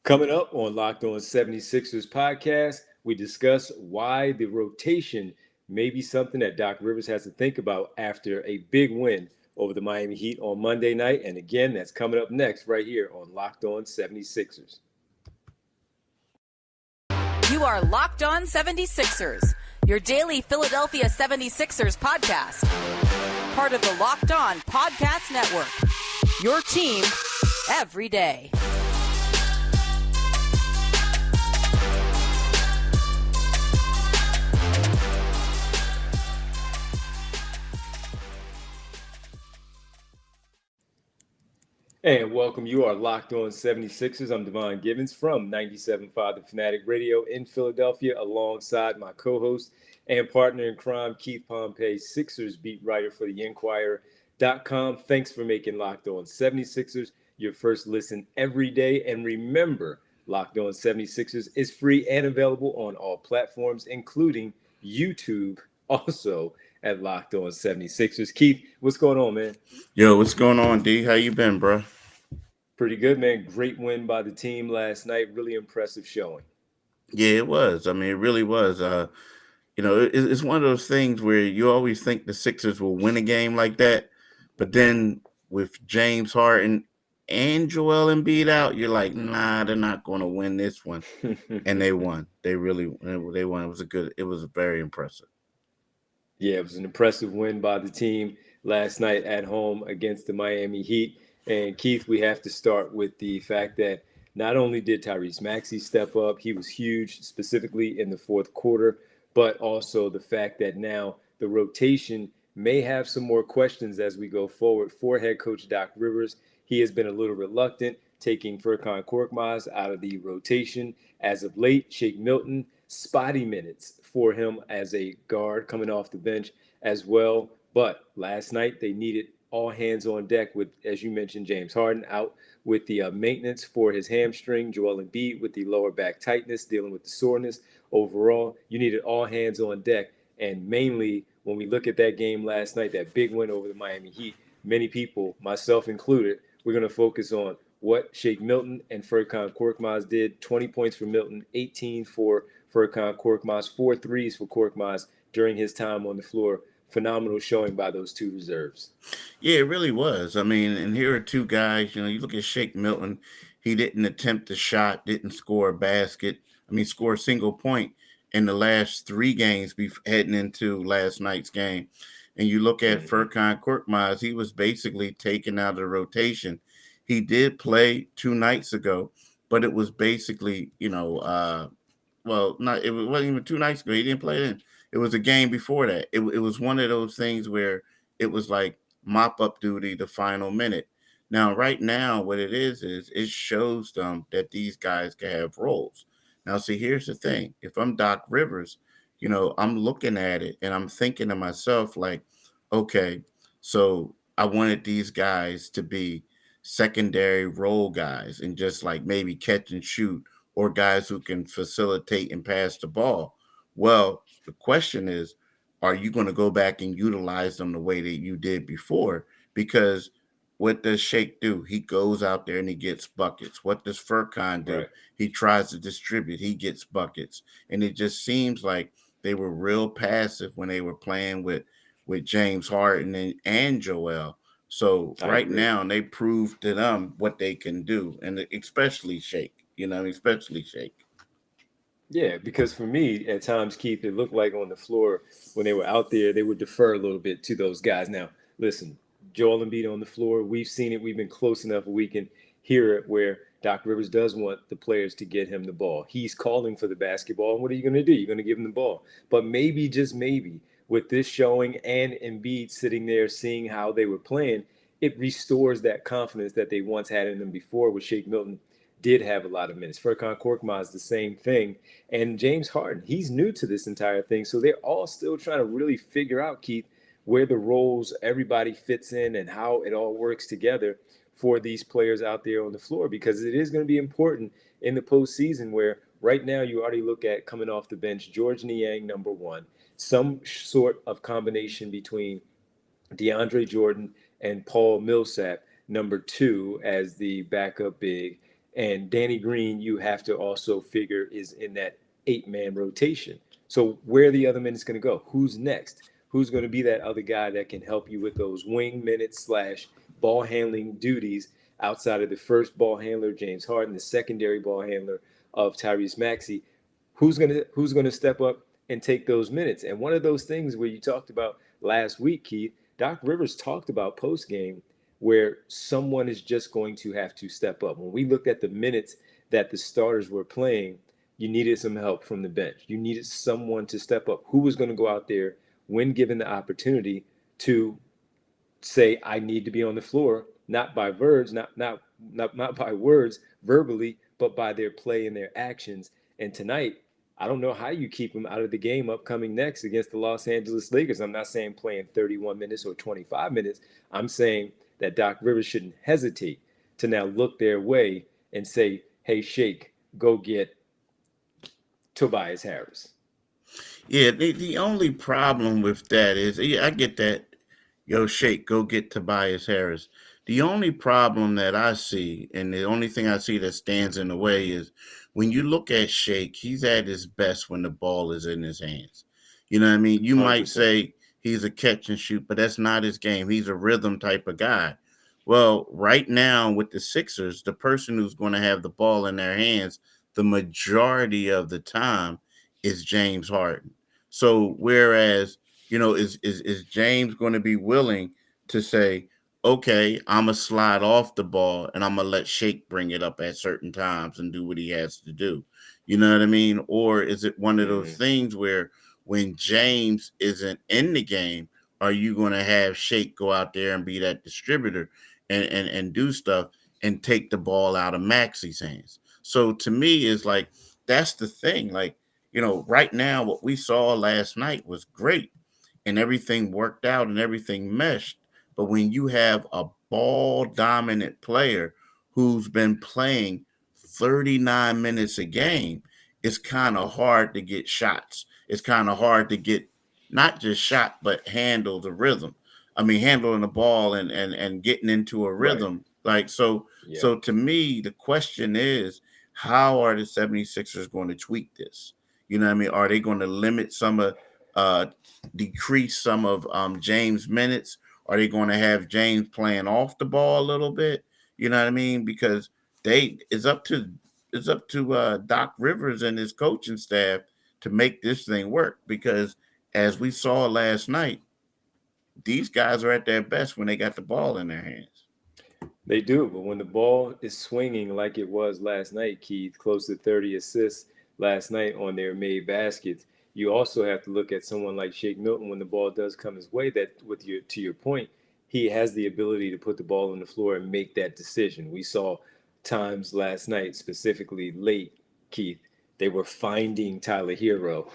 Coming up on Locked On 76ers podcast, we discuss why the rotation may be something that Doc Rivers has to think about after a big win over the Miami Heat on Monday night. And again, that's coming up next right here on Locked On 76ers. You are Locked On 76ers, your daily Philadelphia 76ers podcast. Part of the Locked On Podcast Network, your team every day. And welcome. You are Locked On 76ers. I'm Devon Gibbons from 97.5 The Fanatic Radio in Philadelphia, alongside my co-host and partner in crime, Keith Pompey, Sixers beat writer for the Inquirer.com. Thanks for making Locked On 76ers your first listen every day. And remember, Locked On 76ers is free and available on all platforms, including YouTube, also at Locked On 76ers. Keith, what's going on, man? Yo, what's going on, D? How you been, bro? Pretty good, man. Great win by the team last night. Really impressive showing. Yeah, it was. I mean, it really was. It's one of those things where you always think the Sixers will win a game like that, but then with James Harden and Joel Embiid out, you're like, nah, they're not going to win this one. And they won. They won. It was very impressive. Yeah, it was an impressive win by the team last night at home against the Miami Heat. And Keith, we have to start with the fact that not only did Tyrese Maxey step up, he was huge, specifically in the fourth quarter, but also the fact that now the rotation may have some more questions as we go forward for head coach Doc Rivers. He has been a little reluctant taking Furkan Korkmaz out of the rotation. As of late, Shake Milton, spotty minutes for him as a guard coming off the bench as well. But last night they needed all hands on deck with, as you mentioned, James Harden out with the maintenance for his hamstring, Joel Embiid with the lower back tightness, dealing with the soreness. Overall, you needed all hands on deck. And mainly when we look at that game last night, that big win over the Miami Heat, many people, myself included, we're going to focus on what Shake Milton and Furkan Korkmaz did. 20 points for Milton, 18 for Furkan Korkmaz, 4 threes for Korkmaz during his time on the floor. Phenomenal showing by those two reserves. Yeah, it really was. I mean, and here are two guys, you look at Shake Milton, he didn't attempt a shot, didn't score a basket. Score a single point in the last 3 games heading into last night's game. And you look at Furkan Korkmaz, he was basically taken out of the rotation. He did play 2 nights ago, but it was basically, it wasn't even 2 nights ago. He didn't play then. It was a game before that. It was one of those things where it was like mop-up duty the final minute. Now, right now, what it is it shows them that these guys can have roles. Now, see, here's the thing. If I'm Doc Rivers, I'm looking at it and I'm thinking to myself, like, okay, so I wanted these guys to be secondary role guys and just like maybe catch and shoot, or guys who can facilitate and pass the ball. Well, the question is, are you going to go back and utilize them the way that you did before? Because what does Shake do? He goes out there and he gets buckets. What does Furkan do? Right. He tries to distribute. He gets buckets. And it just seems like they were real passive when they were playing with James Harden and Joel. So right now they proved to them what they can do, and especially Shake. Especially Shake. Yeah, because for me, at times, Keith, it looked like on the floor when they were out there, they would defer a little bit to those guys. Now, listen, Joel Embiid on the floor, we've seen it. We've been close enough we can hear it where Doc Rivers does want the players to get him the ball. He's calling for the basketball. And what are you going to do? You're going to give him the ball. But maybe, just maybe, with this showing and Embiid sitting there seeing how they were playing, it restores that confidence that they once had in them before with Shake Milton did have a lot of minutes. Furkan Korkmaz, the same thing. And James Harden, he's new to this entire thing. So they're all still trying to really figure out, Keith, where the roles everybody fits in and how it all works together for these players out there on the floor, because it is going to be important in the postseason where right now you already look at coming off the bench, George Niang, number 1, some sort of combination between DeAndre Jordan and Paul Millsap, number 2, as the backup big. And Danny Green, you have to also figure, is in that 8-man rotation. So where are the other minutes going to go? Who's next? Who's going to be that other guy that can help you with those wing minutes slash ball handling duties outside of the first ball handler, James Harden, the secondary ball handler of Tyrese Maxey? Who's gonna step up and take those minutes? And one of those things where you talked about last week, Keith, Doc Rivers talked about post game where someone is just going to have to step up. When we looked at the minutes that the starters were playing, you needed some help from the bench. You needed someone to step up. Who was going to go out there when given the opportunity to say, I need to be on the floor, not by words, not by words verbally, but by their play and their actions. And tonight, I don't know how you keep them out of the game upcoming next against the Los Angeles Lakers. I'm not saying playing 31 minutes or 25 minutes. I'm saying that Doc Rivers shouldn't hesitate to now look their way and say, hey, Shake, go get Tobias Harris. Yeah, the only problem with that is, yeah, I get that. Yo, Shake, go get Tobias Harris. The only problem that I see, and the only thing I see that stands in the way is when you look at Shake, he's at his best when the ball is in his hands. You know what I mean? You might 100%. say he's a catch and shoot, but that's not his game. He's a rhythm type of guy. Well, right now with the Sixers, the person who's going to have the ball in their hands the majority of the time is James Harden. So whereas, is James going to be willing to say, okay, I'm gonna slide off the ball and I'm gonna let Shake bring it up at certain times and do what he has to do. You know what I mean? Or is it one of those Mm-hmm. things where when James isn't in the game, are you gonna have Shake go out there and be that distributor and do stuff and take the ball out of Maxie's hands? So to me, is like that's the thing. Like, right now, what we saw last night was great and everything worked out and everything meshed. But when you have a ball dominant player who's been playing 39 minutes a game, it's kind of hard to get shots. It's kind of hard to get not just shot, but handle the rhythm. I mean, handling the ball and getting into a Right. rhythm. Like, so, Yeah. so to me, the question is, how are the 76ers going to tweak this? You know what I mean? Are they going to limit some of uh, decrease some of James' minutes? Are they going to have James playing off the ball a little bit? You know what I mean? Because they it's up to Doc Rivers and his coaching staff to make this thing work. Because as we saw last night, these guys are at their best when they got the ball in their hands. They do, but when the ball is swinging like it was last night, Keith, close to 30 assists last night on their made baskets, you also have to look at someone like Shake Milton when the ball does come his way. That, with your to your point, he has the ability to put the ball on the floor and make that decision. We saw times last night, specifically late, Keith, they were finding Tyler Hero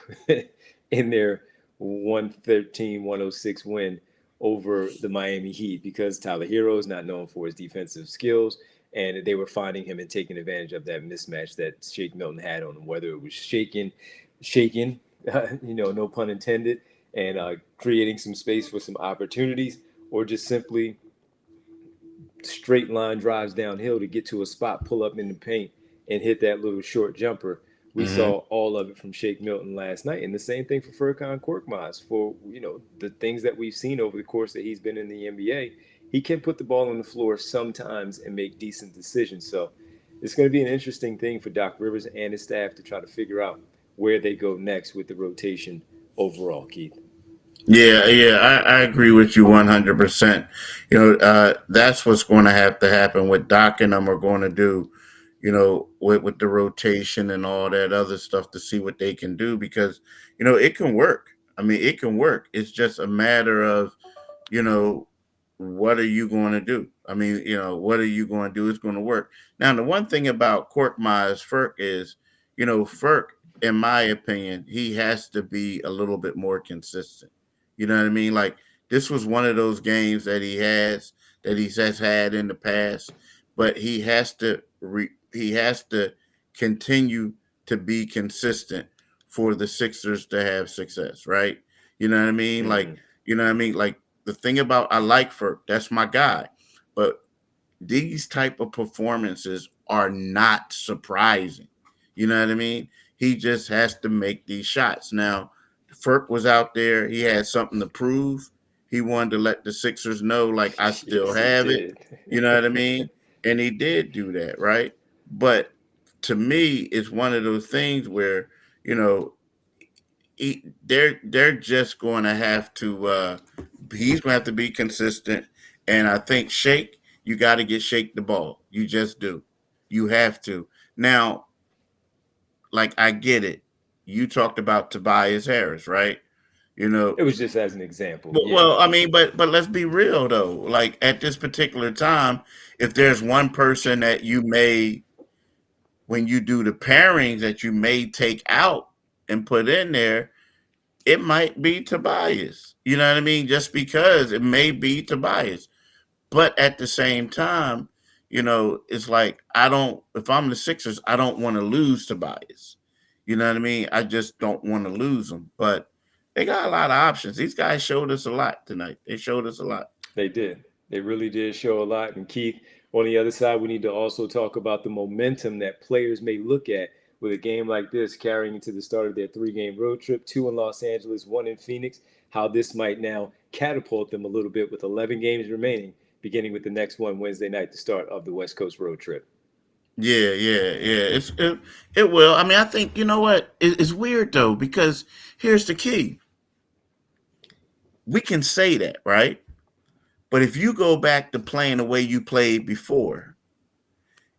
in their 113-106 win over the Miami Heat because Tyler Hero is not known for his defensive skills, and they were finding him and taking advantage of that mismatch that Shake Milton had on him, whether it was shaking, no pun intended, and creating some space for some opportunities, or just simply straight line drives downhill to get to a spot, pull up in the paint, and hit that little short jumper. We Mm-hmm. saw all of it from Shake Milton last night, and the same thing for Furkan Korkmaz. For the things that we've seen over the course that he's been in the NBA, he can put the ball on the floor sometimes and make decent decisions. So it's going to be an interesting thing for Doc Rivers and his staff to try to figure out where they go next with the rotation overall, Keith. Yeah, yeah, I agree with you 100%. That's what's going to have to happen. What Doc and them are going to do, with the rotation and all that other stuff to see what they can do because, it can work. I mean, it can work. It's just a matter of, you know, what are you going to do? I mean, what are you going to do? It's going to work. Now, the one thing about Korkmaz Furk is, Furk, in my opinion, he has to be a little bit more consistent. You know what I mean? Like this was one of those games that he has had in the past, but he has to continue to be consistent for the Sixers to have success, right? You know what I mean? Like Mm-hmm. you know what I mean? Like the thing about I like Furk, that's my guy, but these type of performances are not surprising. You know what I mean? He just has to make these shots. Now, Furk was out there. He had something to prove. He wanted to let the Sixers know, like, I still Yes, he have it. did. You know what I mean? And he did do that, right? But to me, it's one of those things where, you know, they're just going to have to he's going to have to be consistent, and I think Shake, you got to get Shake the ball. You just do. You have to. Now, like, I get it. You talked about Tobias Harris, right? You know, It was just as an example. Yeah, well, I mean, but let's be real though. Like, at this particular time, if there's one person that you may, when you do the pairings, that you may take out and put in there, it might be Tobias. You know what I mean? Just because it may be Tobias. But at the same time, it's like, if I'm the Sixers, I don't want to lose Tobias. You know what I mean? I just don't want to lose him. But they got a lot of options. These guys showed us a lot tonight. They showed us a lot. they did. They really did show a lot. And Keith, on the other side, we need to also talk about the momentum that players may look at with a game like this carrying into the start of their 3-game road trip, 2 in Los Angeles, 1 in Phoenix, how this might now catapult them a little bit with 11 games remaining, beginning with the next one Wednesday night, the start of the West Coast road trip. Yeah, yeah, yeah. It will. I mean, I think, you know what? It's weird though, because here's the key. We can say that, right? But if you go back to playing the way you played before,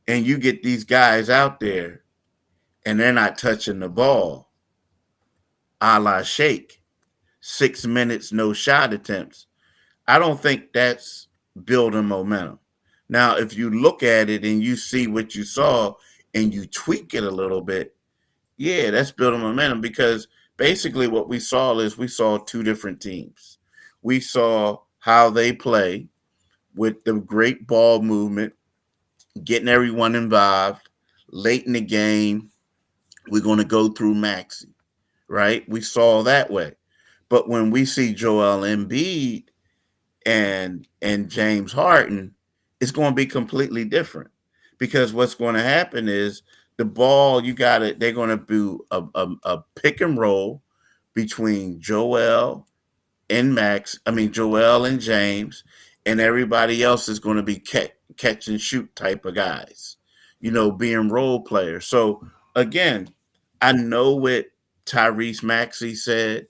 and you get these guys out there and they're not touching the ball, a la Shake, 6 minutes, no shot attempts, I don't think that's building momentum. Now, if you look at it and you see what you saw and you tweak it a little bit, yeah, that's building momentum, because basically what we saw two different teams. We saw how they play with the great ball movement, getting everyone involved late in the game. We're going to go through Maxey, right? We saw that way. But when we see Joel Embiid and James Harden, it's going to be completely different, because what's going to happen is the ball, you got it. They're going to do a pick and roll between Joel and James, and everybody else is going to be catch and shoot type of guys, being role players. So again, I know what Tyrese Maxey said.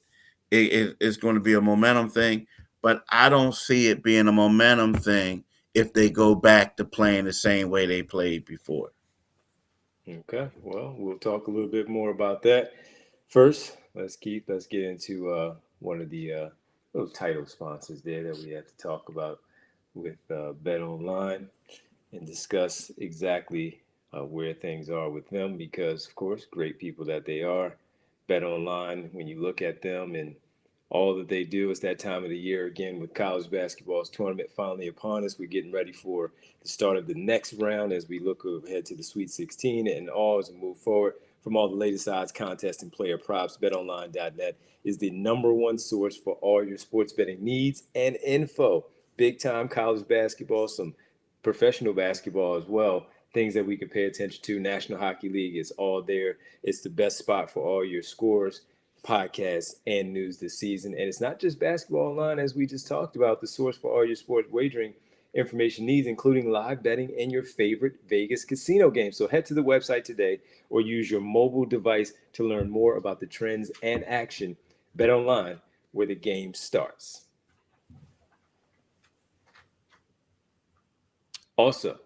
It's going to be a momentum thing, but I don't see it being a momentum thing if they go back to playing the same way they played before. Okay, well, we'll talk a little bit more about that. First, let's get into one of the little title sponsors there that we have to talk about with Bet Online, and discuss exactly where things are with them, because, of course, great people that they are. Bet Online, when you look at them and all that they do, it's that time of the year again with college basketball's tournament finally upon us. We're getting ready for the start of the next round as we look ahead to the Sweet 16 and all as we move forward. From all the latest odds, contests, and player props, BetOnline.net is the #1 source for all your sports betting needs and info. Big time college basketball, some professional basketball as well. Things that we can pay attention to. National Hockey League is all there. It's the best spot for all your scores, podcasts, and news this season. And it's not just basketball online, as we just talked about, the source for all your sports wagering information needs, including live betting and your favorite Vegas casino games. So head to the website today or use your mobile device to learn more about the trends and action. Bet online, where the game starts. Also,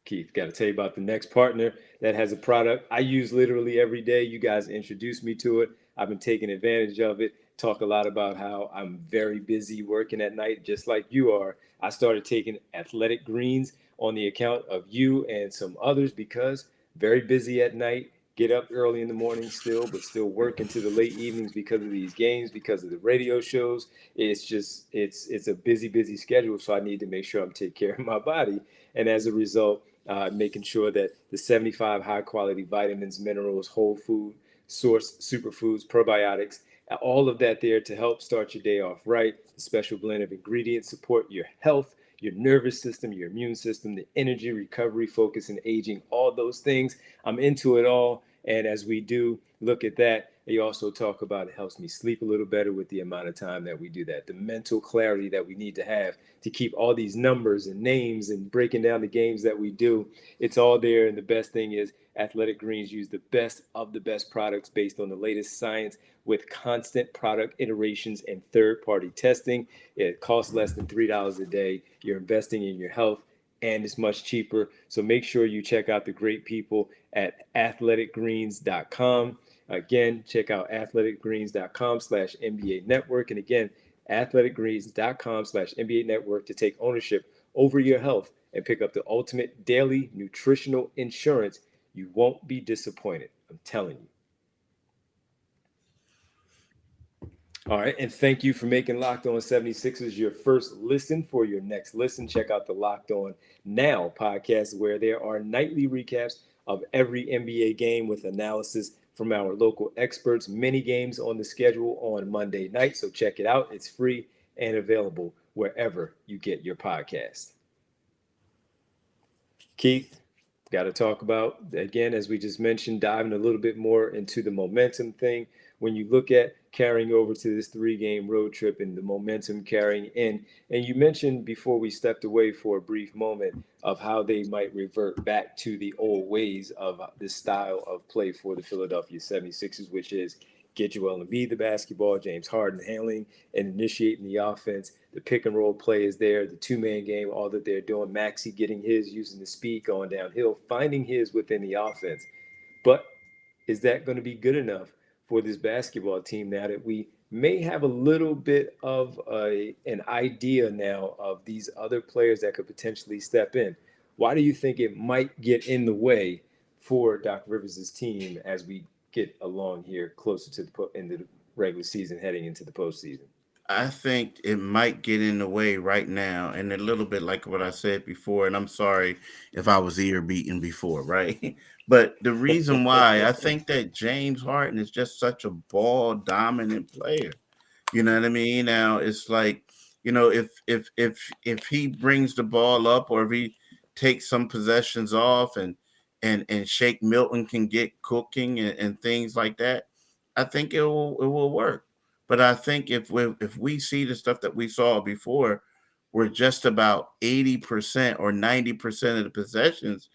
Keith, got to tell you about the next partner that has a product I use literally every day. You guys introduced me to it. I've been taking advantage of it. Talk a lot about how I'm very busy working at night, just like you are. I started taking athletic greens on the account of you and some others, because very busy at night, get up early in the morning still, but still work into the late evenings because of these games, because of the radio shows. It's a busy schedule, so I need to make sure I'm taking care of my body. And as a result, making sure that the 75 high quality vitamins, minerals, whole food source, superfoods, probiotics, all of that there to help start your day off right. The special blend of ingredients support your health, your nervous system, your immune system, the energy, recovery, focus, and aging, all those things. I'm into it all. And as we do look at that, you also talk about it helps me sleep a little better with the amount of time that we do that, the mental clarity that we need to have to keep all these numbers and names and breaking down the games that we do. It's all there. And the best thing is Athletic Greens use the best of the best products based on the latest science with constant product iterations and third-party testing. It costs less than $3 a day. You're investing in your health, and it's much cheaper. So make sure you check out the great people at athleticgreens.com. Again, check out athleticgreens.com/NBA network. And again, athleticgreens.com/NBA network to take ownership over your health and pick up the ultimate daily nutritional insurance. You won't be disappointed. I'm telling you. All right, and thank you for making Locked On 76ers your first listen. For your next listen, check out the Locked On Now podcast, where there are nightly recaps of every NBA game with analysis from our local experts. Many games on the schedule on Monday night, so check it out. It's free and available wherever you get your podcast. Keith, got to talk about, again, as we just mentioned, diving a little bit more into the momentum thing. When you look at carrying over to this 3-game road trip and the momentum carrying in, and you mentioned before we stepped away for a brief moment of how they might revert back to the old ways of this style of play for the Philadelphia 76ers, which is get Joel Embiid the basketball, James Harden handling and initiating the offense. The pick and roll play is there, the two-man game, all that they're doing. Maxey getting his, using the speed, going downhill, finding his within the offense. But is that going to be good enough for this basketball team now that we may have a little bit of an idea now of these other players that could potentially step in? Why do you think it might get in the way for Doc Rivers' team as we get along here closer to the end of the regular season, heading into the postseason? I think it might get in the way right now, and a little bit like what I said before. And I'm sorry if I was ear beaten before, right? But the reason why I think that James Harden is just such a ball dominant player. You know what I mean? Now it's like, if he brings the ball up, or if he takes some possessions off, and Shake Milton can get cooking, and things like that, I think it will work. But I think if we see the stuff that we saw before, where just about 80% or 90% of the possessions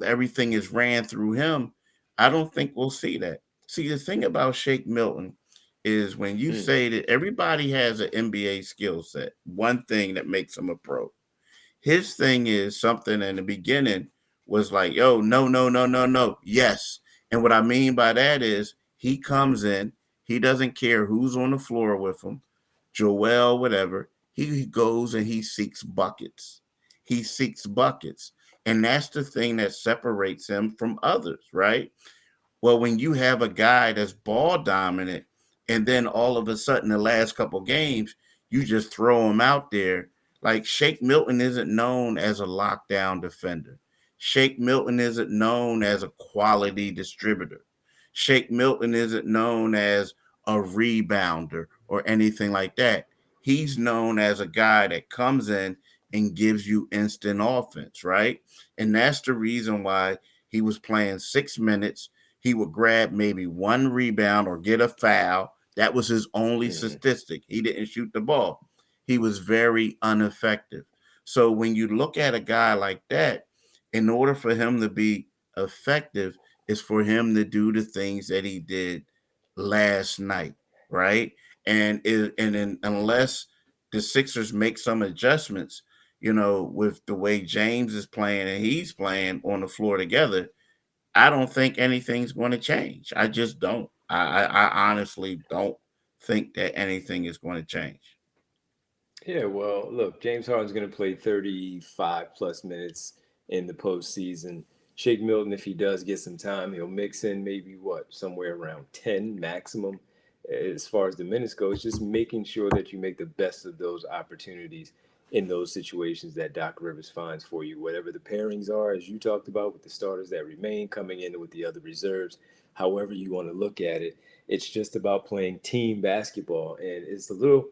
everything is ran through him, I don't think we'll see that. See, the thing about Shake Milton is, when you say that everybody has an NBA skill set, one thing that makes him a pro. His thing is something in the beginning was like, yo, no, no, no, no, no, yes. And what I mean by that is, he comes in, he doesn't care who's on the floor with him, Joel, whatever. He goes and he seeks buckets. He seeks buckets. And that's the thing that separates him from others, right? Well, when you have a guy that's ball dominant, and then all of a sudden the last couple games, you just throw him out there. Like, Shake Milton isn't known as a lockdown defender. Shake Milton isn't known as a quality distributor. Shake Milton isn't known as a rebounder or anything like that. He's known as a guy that comes in and gives you instant offense, right? And that's the reason why he was playing 6 minutes. He would grab maybe one rebound or get a foul. That was his only statistic. He didn't shoot the ball. He was very ineffective. So when you look at a guy like that, in order for him to be effective, is for him to do the things that he did last night, right? Unless the Sixers make some adjustments, with the way James is playing and he's playing on the floor together, I don't think anything's going to change. I just don't. I honestly don't think that anything is going to change. Yeah, well, look, James Harden's going to play 35 plus minutes in the postseason. Shake Milton, if he does get some time, he'll mix in maybe somewhere around 10 maximum. As far as the minutes go, it's just making sure that you make the best of those opportunities in those situations that Doc Rivers finds for you. Whatever the pairings are, as you talked about, with the starters that remain coming in with the other reserves, however you want to look at it, it's just about playing team basketball. And it's a little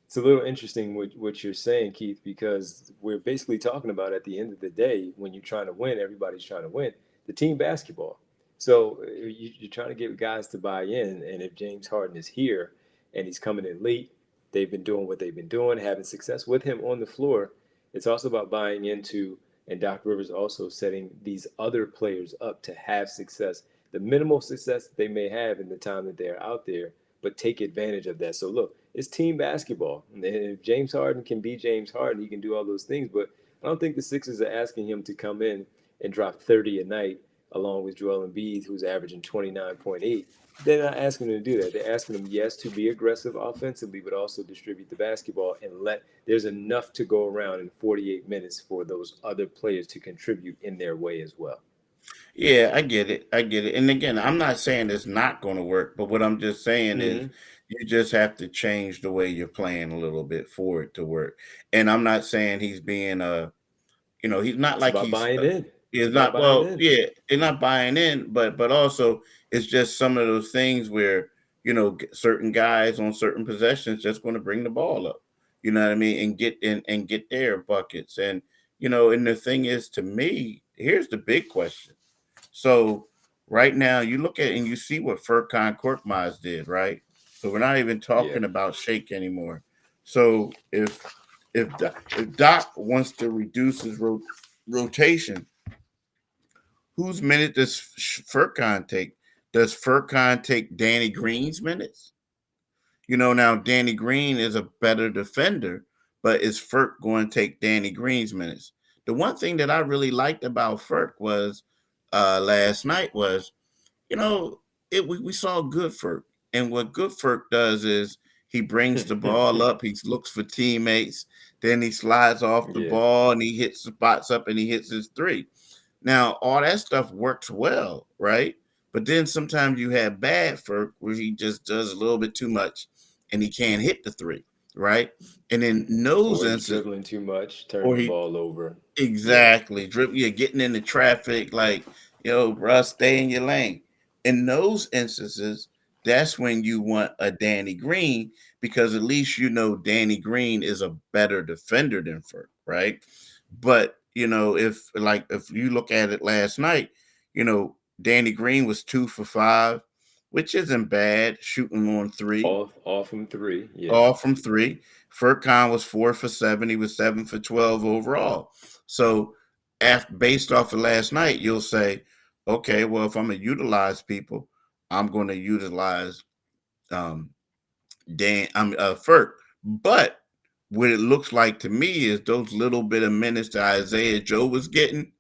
It's a little interesting what you're saying, Keith, because we're basically talking about at the end of the day, when you're trying to win, everybody's trying to win, the team basketball. So you're trying to get guys to buy in. And if James Harden is here and he's coming in late, they've been doing what they've been doing, having success with him on the floor. It's also about buying into, and Doc Rivers also setting these other players up to have success, the minimal success that they may have in the time that they're out there, but take advantage of that. So look, it's team basketball. And if James Harden can be James Harden, he can do all those things. But I don't think the Sixers are asking him to come in and drop 30 a night along with Joel Embiid, who's averaging 29.8. They're not asking him to do that. They're asking him, yes, to be aggressive offensively, but also distribute the basketball and there's enough to go around in 48 minutes for those other players to contribute in their way as well. Yeah, I get it. I get it. And again, I'm not saying it's not going to work, but what I'm just saying is Mm-hmm. you just have to change the way you're playing a little bit for it to work. And I'm not saying he's being he's not It's like about buying in. It's he's about not buying well, in. yeah, he's not buying in, but also it's just some of those things where certain guys on certain possessions just going to bring the ball up, you know what I mean, and get their buckets, and the thing is, to me, here's the big question. So right now, you look at and you see what Furkan Korkmaz did, right? So we're not even Yeah. talking about Shake anymore. So if Doc wants to reduce his rotation, whose minute does Furkan take? Does Furkan take Danny Green's minutes? Now Danny Green is a better defender, but is Furk going to take Danny Green's minutes? The one thing that I really liked about Furk was last night was you know, we saw good Furk. And what good Furk does is he brings the ball up, he looks for teammates, then he slides off the Yeah. ball and he hits spots up and he hits his three. Now, all that stuff works well, right? But then sometimes you have bad Furk where he just does a little bit too much and he can't hit the three, right? And in those Or he's instances, dribbling too much, turning or the he ball over. Yeah. exactly. Yeah, getting into traffic, like, bruh, stay in your lane. In those instances, that's when you want a Danny Green because at least Danny Green is a better defender than Furk, right? But if you look at it last night, Danny Green was 2 for 5, which isn't bad, shooting on three, All from three. Yeah. all from three. Furkan was 4 for 7. He was 7 for 12 overall. So, based off of last night, you'll say, okay, well, if I'm gonna utilize people, I'm going to utilize um, Furk. But what it looks like to me is those little bit of minutes that Isaiah Joe was getting.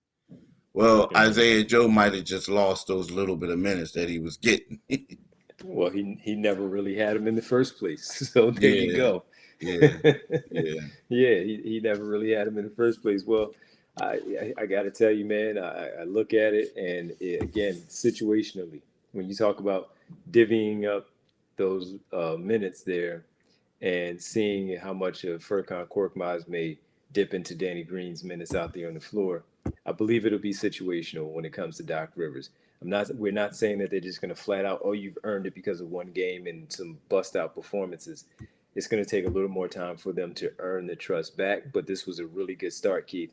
Well, Mm-hmm. Isaiah Joe might have just lost those little bit of minutes that he was getting. Well, he never really had him in the first place. So there you Yeah, go. yeah, yeah. Yeah, he never really had him in the first place. Well, I got to tell you, man, I look at it and again, situationally, when you talk about divvying up those minutes there and seeing how much of Furkan Korkmaz may dip into Danny Green's minutes out there on the floor, I believe it'll be situational when it comes to Doc Rivers. We're not saying that they're just going to flat out, oh, you've earned it because of one game and some bust out performances. It's going to take a little more time for them to earn the trust back. But this was a really good start, Keith,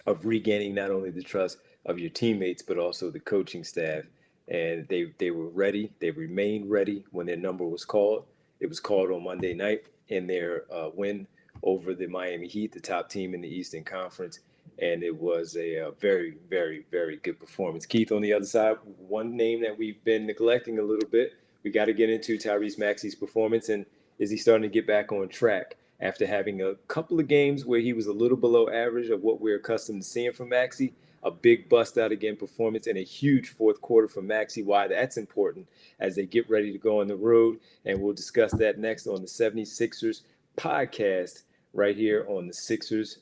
of regaining not only the trust of your teammates but also the coaching staff. And they were ready. They remained ready when their number was called. It was called on Monday night in their win over the Miami Heat, the top team in the Eastern Conference. And it was a very, very, very good performance. Keith, on the other side, one name that we've been neglecting a little bit, we got to get into Tyrese Maxey's performance. And is he starting to get back on track after having a couple of games where he was a little below average of what we're accustomed to seeing from Maxey? A big bust out again performance and a huge fourth quarter for Maxey. Why that's important as they get ready to go on the road. And we'll discuss that next on the 76ers podcast right here on the Sixers,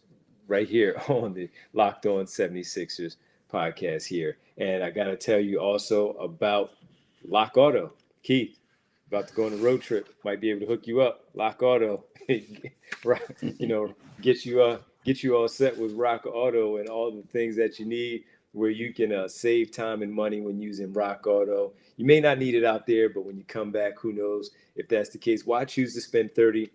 right here on the Locked On 76ers podcast here. And I got to tell you also about Lock Auto. Keith, about to go on a road trip, might be able to hook you up. Lock Auto, right? Get you all set with Rock Auto and all the things that you need, where you can save time and money when using Rock Auto. You may not need it out there, but when you come back, who knows if that's the case? Why choose to spend 30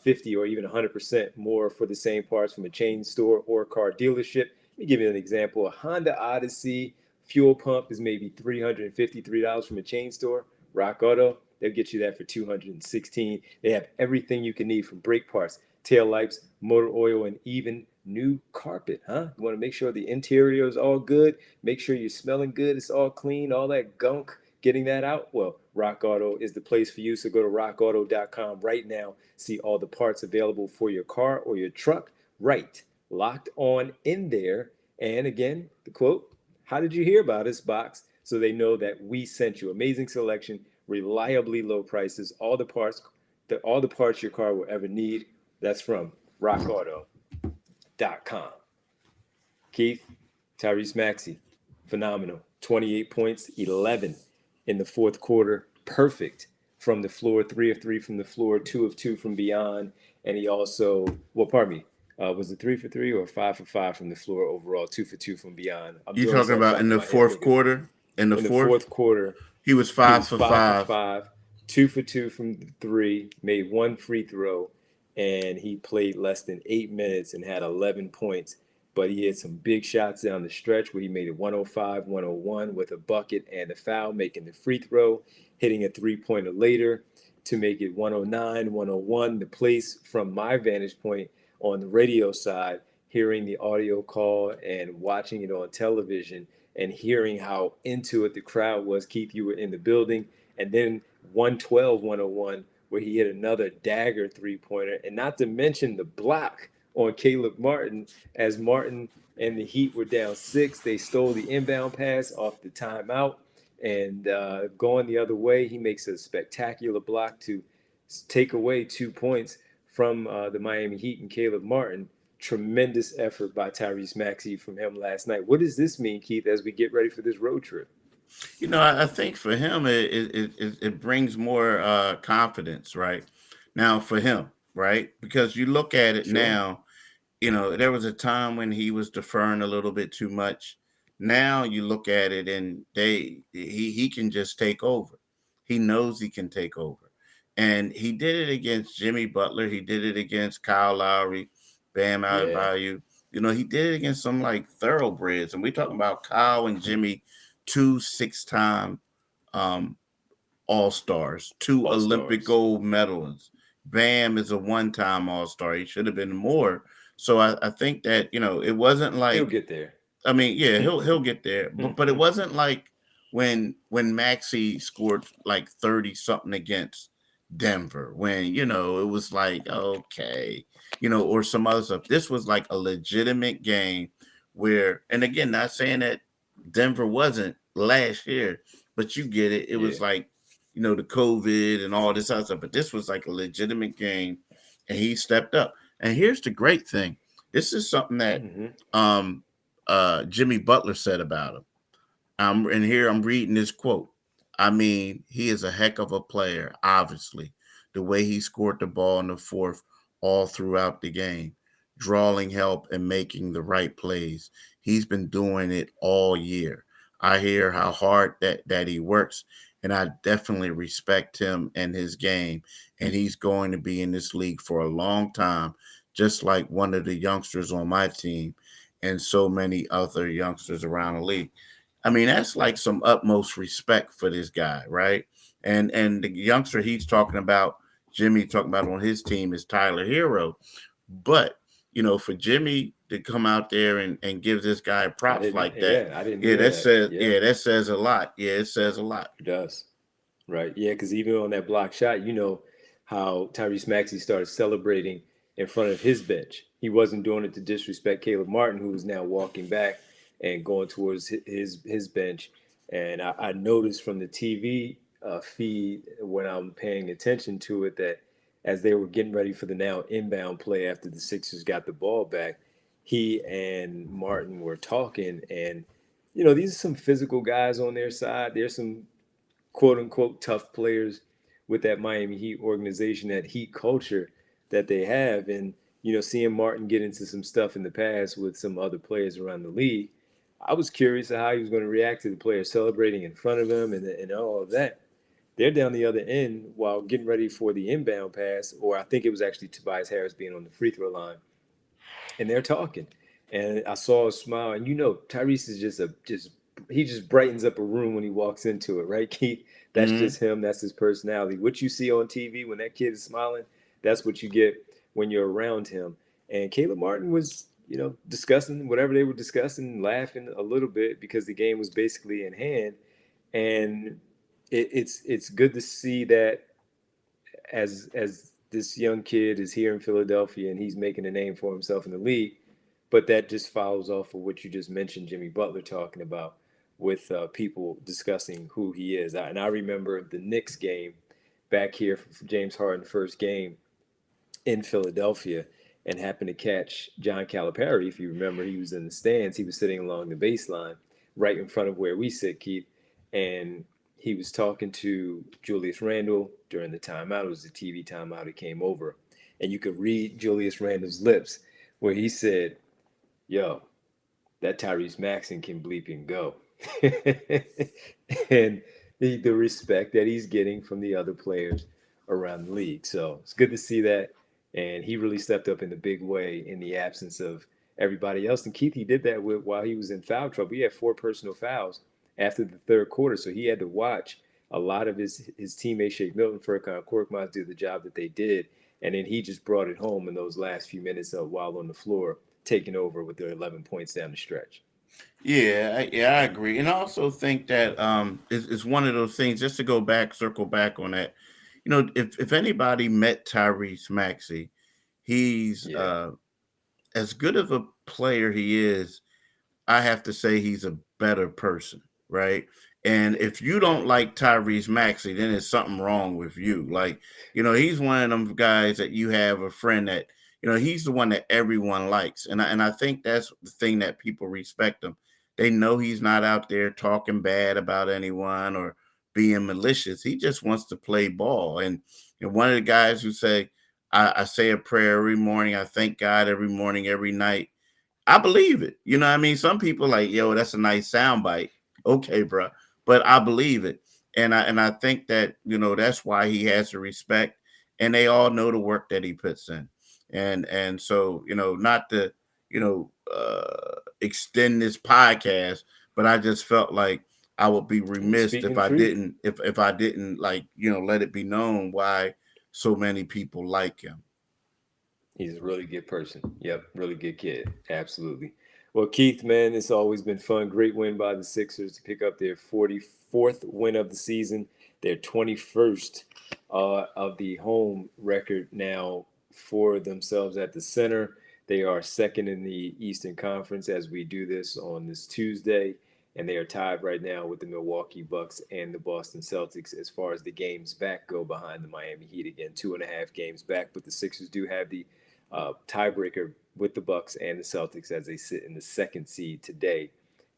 50 or even 100% more for the same parts from a chain store or car dealership. Let me give you an example. A Honda Odyssey fuel pump is maybe $353 from a chain store. Rock Auto, they'll get you that for $216. They have everything you can need from brake parts, tail lights, motor oil, and even new carpet, huh? You want to make sure the interior is all good, make sure you're smelling good, it's all clean, all that gunk, getting that out? Well, Rock Auto is the place for you. So go to rockauto.com right now. See all the parts available for your car or your truck. Right, locked on in there. And again, the quote, how did you hear about us box? So they know that we sent you. Amazing selection, reliably low prices, all the parts your car will ever need. That's from rockauto.com. Keith, Tyrese Maxey, phenomenal. 28 points, 11 in the fourth quarter. Perfect from the floor, 3 of 3 from the floor, 2 of 2 from beyond. And he also, was it 3 for 3 or 5 for 5 from the floor overall, 2 for 2 from beyond? I'm You doing talking this on about top in of the my head, fourth nigga. quarter? In the fourth quarter, he was he 5 was for 5 for 5. 5, 2 for 2 from the three, made one free throw, and he played less than 8 minutes and had 11 points. But he had some big shots down the stretch where he made it 105, 101 with a bucket and a foul, making the free throw, hitting a three-pointer later to make it 109, 101. The place from my vantage point on the radio side, hearing the audio call and watching it on television and hearing how into it the crowd was. Keith, you were in the building. And then 112, 101, where he hit another dagger three-pointer. And not to mention the block on Caleb Martin, as Martin and the Heat were down 6. They stole the inbound pass off the timeout, and going the other way, he makes a spectacular block to take away 2 points from the Miami Heat and Caleb Martin. Tremendous effort by Tyrese Maxey from him last night. What does this mean, Keith, as we get ready for this road trip? I think for him it brings more confidence, right? Now for him, right? Because you look at it Sure. now, there was a time when he was deferring a little bit too much. Now you look at it and he can just take over. He knows he can take over. And he did it against Jimmy Butler. He did it against Kyle Lowry, Bam Yeah. Adebayo. He did it against some like thoroughbreds. And we're talking about Kyle and Jimmy, 2 6-time all-stars, 2 All Olympic stars. gold medalists. Bam is a one-time all-star. He should have been more. So I think that, it wasn't He'll like, get there. I mean, yeah, he'll get there. But it wasn't like when Maxey scored like 30 something against Denver, when, it was like, okay, or some other stuff. This was like a legitimate game where, and again, not saying that Denver wasn't last year, but you get it. It was Yeah. like, the COVID and all this other stuff, but this was like a legitimate game, and he stepped up. And here's the great thing. This is something that Mm-hmm. Jimmy Butler said about him. And here I'm reading this quote. I mean, he is a heck of a player, obviously. The way he scored the ball in the fourth all throughout the game, drawing help and making the right plays. He's been doing it all year. I hear how hard that he works, and I definitely respect him and his game. And he's going to be in this league for a long time, just like one of the youngsters on my team and so many other youngsters around the league. I mean, that's like some utmost respect for this guy, right? And the youngster he's talking about, Jimmy talking about on his team, is Tyler Hero. But, for Jimmy to come out there and give this guy props like that, I didn't know that. Yeah, that says a lot. Yeah, it says a lot. it does. Right. Yeah, because even on that block shot, you know how Tyrese Maxey started celebrating in front of his bench. He wasn't doing it to disrespect Caleb Martin, who was now walking back and going towards his bench. And I noticed from the TV feed when I'm paying attention to it that as they were getting ready for the now inbound play after the Sixers got the ball back, he and Martin were talking. And, these are some physical guys on their side. There's some quote unquote tough players with that Miami Heat organization, that Heat culture that they have. And, seeing Martin get into some stuff in the past with some other players around the league, I was curious of how he was going to react to the players celebrating in front of him and all of that. They're down the other end while getting ready for the inbound pass, or I think it was actually Tobias Harris being on the free throw line, and they're talking. And I saw a smile, and Tyrese is just he just brightens up a room when he walks into it, right, Keith? That's Mm-hmm. just him. That's his personality. What you see on TV when that kid is smiling, that's what you get when you're around him. And Caleb Martin was, discussing whatever they were discussing, laughing a little bit because the game was basically in hand. And it's good to see that as this young kid is here in Philadelphia and he's making a name for himself in the league. But that just follows off of what you just mentioned, Jimmy Butler talking about with people discussing who he is. And I remember the Knicks game back here for James Harden's first game in Philadelphia and happened to catch John Calipari. If you remember, he was in the stands. He was sitting along the baseline right in front of where we sit, Keith. And he was talking to Julius Randle during the timeout. It was the TV timeout. He came over. And you could read Julius Randle's lips where he said, yo, that Tyrese Maxey can bleep and go. And the respect that he's getting from the other players around the league. So it's good to see that. And he really stepped up in a big way in the absence of everybody else. And Keith, he did that while he was in foul trouble. He had 4 personal fouls after the third quarter. So he had to watch a lot of his teammates, Shake Milton, Furkan, Korkmaz, do the job that they did. And then he just brought it home in those last few minutes while on the floor, taking over with their 11 points down the stretch. Yeah, I agree, and I also think that is one of those things. Just to circle back on that. If anybody met Tyrese Maxey, he's Yeah. as good of a player he is. I have to say he's a better person, right? And if you don't like Tyrese Maxey, then there's something wrong with you. Like, he's one of them guys that you have a friend that, he's the one that everyone likes. And I think that's the thing that people respect him. They know he's not out there talking bad about anyone or being malicious. He just wants to play ball. And one of the guys who say, I say a prayer every morning. I thank God every morning, every night. I believe it. You know what I mean? Some people like, yo, that's a nice soundbite. Okay, bro. But I believe it. And I think that, that's why he has the respect, and they all know the work that he puts in. And so, not to, extend this podcast, but I just felt like I would be He's remiss speaking the truth. if I didn't, like, let it be known why so many people like him. He's a really good person. Yep, really good kid. Absolutely. Well, Keith, man, it's always been fun. Great win by the Sixers to pick up their 44th win of the season, their 21st of the home record now for themselves at the center. They are second in the Eastern Conference as we do this on this Tuesday, and they are tied right now with the Milwaukee Bucks and the Boston Celtics as far as the games back go behind the Miami Heat. Again, 2.5 games back, but the Sixers do have the tiebreaker with the Bucks and the Celtics as they sit in the second seed today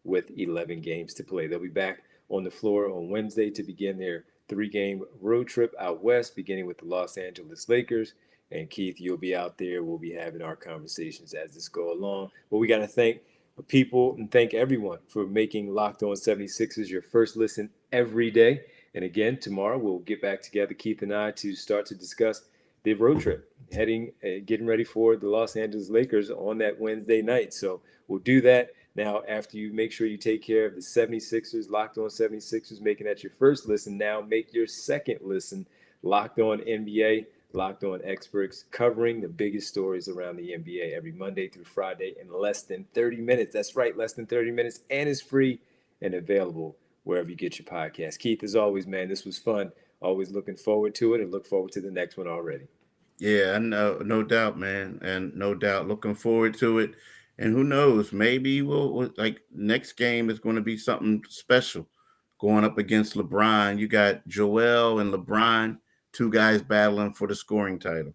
with 11 games to play. They'll be back on the floor on Wednesday to begin their 3-game road trip out west, beginning with the Los Angeles Lakers. And Keith, you'll be out there. We'll be having our conversations as this go along. But we got to thank people and thank everyone for making Locked On 76ers your first listen every day. And again, tomorrow we'll get back together, Keith and I, to start to discuss the road trip, getting ready for the Los Angeles Lakers on that Wednesday night. So we'll do that now after you make sure you take care of the 76ers, Locked On 76ers, making that your first listen. Now make your second listen, Locked On NBA, Locked On Experts, covering the biggest stories around the NBA every Monday through Friday in less than 30 minutes. That's right, less than 30 minutes, and is free and available wherever you get your podcast. Keith, as always, man, this was fun. Always looking forward to it and look forward to the next one already. Yeah, I know, no doubt, man, and no doubt, looking forward to it. And who knows, maybe we'll like next game is going to be something special, going up against LeBron. You got Joel and LeBron, two guys battling for the scoring title.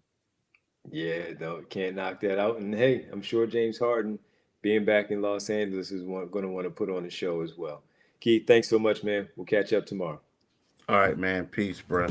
Yeah, no, can't knock that out. And hey, I'm sure James Harden, being back in Los Angeles, is going to want to put on a show as well. Keith, thanks so much, man. We'll catch up tomorrow. All right, man, peace, bro.